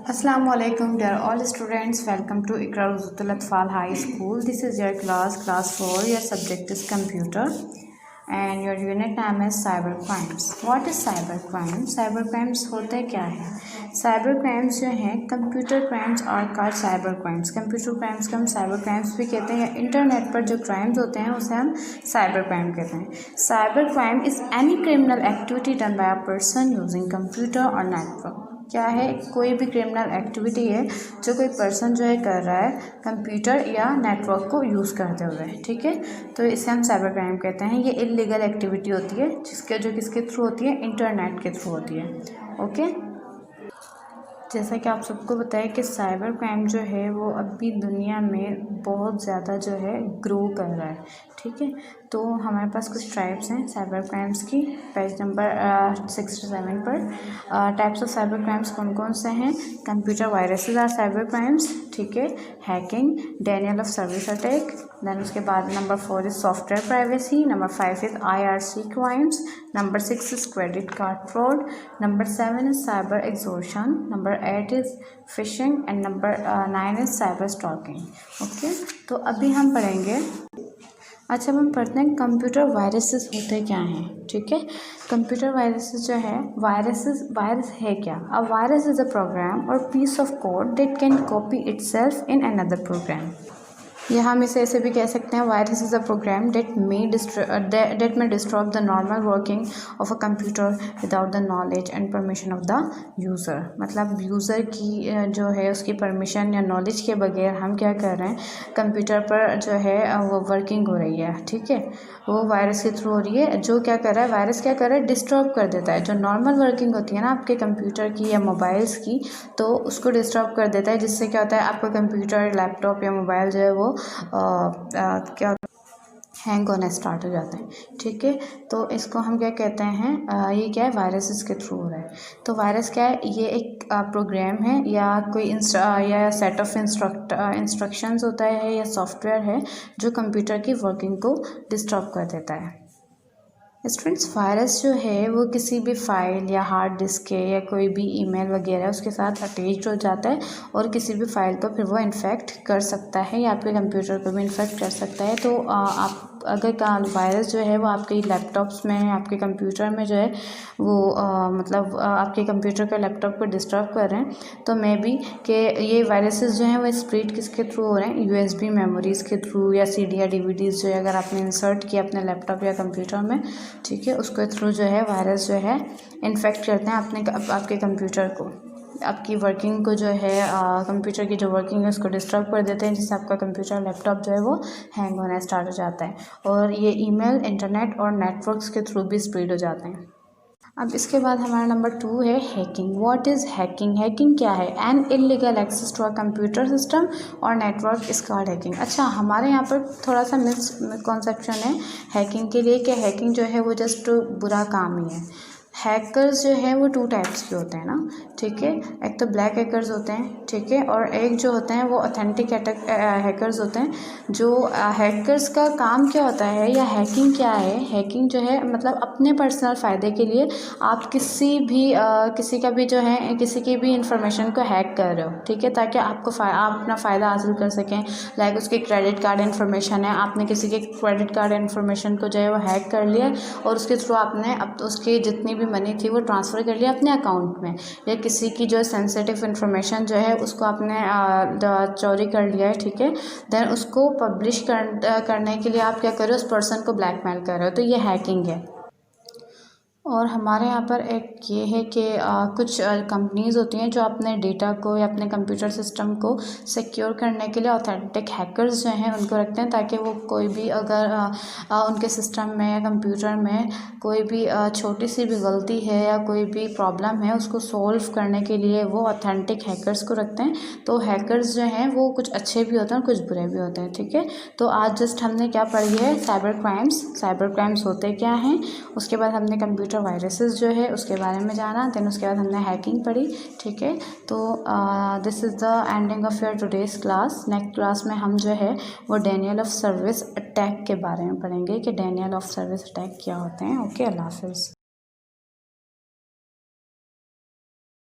Assalamu alaikum dear all students, welcome to Iqra Ruzutul Atfal High School. This is your class 4. Your subject is computer and your unit name is cyber crimes. What is cyber crimes? Cyber crimes होते क्या है? Cyber crimes जो हैं computer crimes और called cyber crimes. Computer crimes को हम cyber crimes भी कहते हैं या इंटरनेट पर जो क्राइम्स होते हैं उसे हम साइबर क्राइम कहते हैं. Cyber crime is any criminal activity done by a person using computer और नेटवर्क. क्या है? कोई भी क्रिमिनल एक्टिविटी है जो कोई पर्सन जो है कर रहा है कंप्यूटर या नेटवर्क को यूज़ करते हुए. ठीक है, तो इसे हम साइबर क्राइम कहते हैं. ये इलीगल एक्टिविटी होती है किसके थ्रू होती है? इंटरनेट के थ्रू होती है. ओके, जैसा कि आप सबको पता है कि साइबर क्राइम जो है वो अभी दुनिया में बहुत ज़्यादा जो है ग्रो कर रहा है. ठीक है, तो हमारे पास कुछ टाइप्स हैं साइबर क्राइम्स की. पेज नंबर 67 पर टाइप्स ऑफ साइबर क्राइम्स कौन कौन से हैं? Computer viruses are cyber crimes. ठीक है, hacking, denial of service attack. Then उसके बाद number 4 is software privacy. Number 5 is IRC crimes. Number 6 is credit card fraud. Number 7 is cyber extortion. Number 8 is phishing and number 9 is cyber stalking. Okay, तो अभी हम पढ़ेंगे. अच्छा, अब हम पढ़ते हैं कंप्यूटर वायरसेस होते क्या हैं. ठीक है, कंप्यूटर वायरसेस जो है वायरस है क्या? A virus is a program or piece of code that can copy itself in another program. या हम इसे ऐसे भी कह सकते हैं virus is a program that may disturb the normal working of a computer without the knowledge and permission of the user. मतलब user की जो है उसकी परमिशन या नॉलेज के बगैर हम क्या कर रहे हैं, कंप्यूटर पर जो है वो वर्किंग हो रही है. ठीक है, वो वायरस के थ्रू हो रही है. जो क्या कर रहा है, वायरस क्या कर रहा है, डिस्टर्ब कर देता है. जो नॉर्मल वर्किंग होती है ना आपके कंप्यूटर की या मोबाइल्स की, तो उसको डिस्टर्ब कर देता है. जिससे क्या होता है, आपका कंप्यूटर, लैपटॉप या मोबाइल जो है वो क्या हैंग होना स्टार्ट हो जाता है. ठीक है, तो इसको हम क्या कहते हैं, ये क्या है, वायरसेस के थ्रू हो रहा है. तो वायरस क्या है? ये एक प्रोग्राम है या कोई या सेट ऑफ इंस्ट्रक्शंस होता है या सॉफ्टवेयर है जो कंप्यूटर की वर्किंग को डिस्टर्ब कर देता है. स्टूडेंट्स, वायरस जो है वो किसी भी फाइल या हार्ड डिस्क है या कोई भी ईमेल वगैरह उसके साथ अटैच्ड हो जाता है और किसी भी फाइल को फिर वो इन्फेक्ट कर सकता है या आपके कंप्यूटर को भी इन्फेक्ट कर सकता है. तो आप अगर वायरस जो है वो आपके लैपटॉप्स में, आपके कंप्यूटर में जो है वो मतलब आपके कंप्यूटर का लैपटॉप को डिस्टर्ब कर रहे हैं, तो मे बी कि ये वायरसेस जो हैं वो स्प्रेड किसके थ्रू हो रहे हैं? USB मेमोरीज़ के थ्रू या CD या DVDs जो है अगर आपने इंसर्ट किया अपने लैपटॉप या कंप्यूटर में, ठीक है, उसके थ्रू जो है वायरस जो है इन्फेक्ट करते हैं आपके कंप्यूटर को, आपकी वर्किंग को जो है कंप्यूटर की जो वर्किंग है उसको डिस्टर्ब कर देते हैं, जिससे आपका कंप्यूटर, लैपटॉप जो है वो हैंग होना स्टार्ट हो जाता है. और ये ईमेल, इंटरनेट और नेटवर्क्स के थ्रू भी स्प्रेड हो जाते हैं. अब इसके बाद हमारा नंबर 2 है hacking. What is hacking? Hacking क्या है? An illegal access to a computer system और नेटवर्क इज कॉल्ड हैकिंग. अच्छा, हमारे यहाँ पर थोड़ा सा मिसकॉन्सेप्शन है हैकिंग के लिए कि हैकिंग जो है वो जस्ट बुरा काम ही है. हैकर्स जो है वो 2 टाइप्स के होते हैं ना. ठीक है, एक तो ब्लैक हैकर्स होते हैं. ठीक है, और एक जो होते हैं वो ऑथेंटिक हैकर्स होते हैं. जो हैकर्स का काम क्या होता है या हैकिंग क्या है? हैकिंग जो है मतलब अपने पर्सनल फ़ायदे के लिए आप किसी का भी जो है किसी की भी इंफॉर्मेशन को हैक कर रहे हो. ठीक है, ताकि आप अपना फ़ायदा हासिल कर सकें. लाइक उसके क्रेडिट कार्ड इन्फॉर्मेशन है, आपने किसी के क्रेडिट कार्ड इन्फॉर्मेशन को जो है वो हैक कर लिया और उसके थ्रू आपने अब उसकी जितनी भी मनी थी वो ट्रांसफ़र कर लिया अपने अकाउंट में. या किसी की जो सेंसिटिव इन्फॉर्मेशन जो है उसको आपने चोरी कर लिया है. ठीक है, देन उसको पब्लिश करने के लिए आप क्या कर रहे हो, उस पर्सन को ब्लैकमेल कर रहे हो, तो ये हैकिंग है. और हमारे यहाँ पर एक ये है कि कुछ कंपनीज़ होती हैं जो अपने डेटा को या अपने कंप्यूटर सिस्टम को सिक्योर करने के लिए ऑथेंटिक हैकर्स जो हैं उनको रखते हैं, ताकि वो कोई भी अगर उनके सिस्टम में या कंप्यूटर में कोई भी छोटी सी भी गलती है या कोई भी प्रॉब्लम है उसको सोल्व करने के लिए वो ऑथेंटिक हैकर्स को रखते हैं. तो हैकर्स जो हैं वो कुछ अच्छे भी होते हैं और कुछ बुरे भी होते हैं. ठीक है, तो आज जस्ट हमने क्या पढ़ी है, साइबर क्राइम्स होते क्या हैं. उसके बाद हमने कंप्यूटर वायरसेस जो है उसके बारे में जाना. देन उसके बाद हमने हैकिंग पढ़ी. ठीक है, तो this is the ending of your today's class. Next class में हम जो है वो डेनियल ऑफ सर्विस अटैक के बारे में पढ़ेंगे कि डेनियल ऑफ सर्विस अटैक क्या होते हैं. ओके, अल्लाह हाफिज़.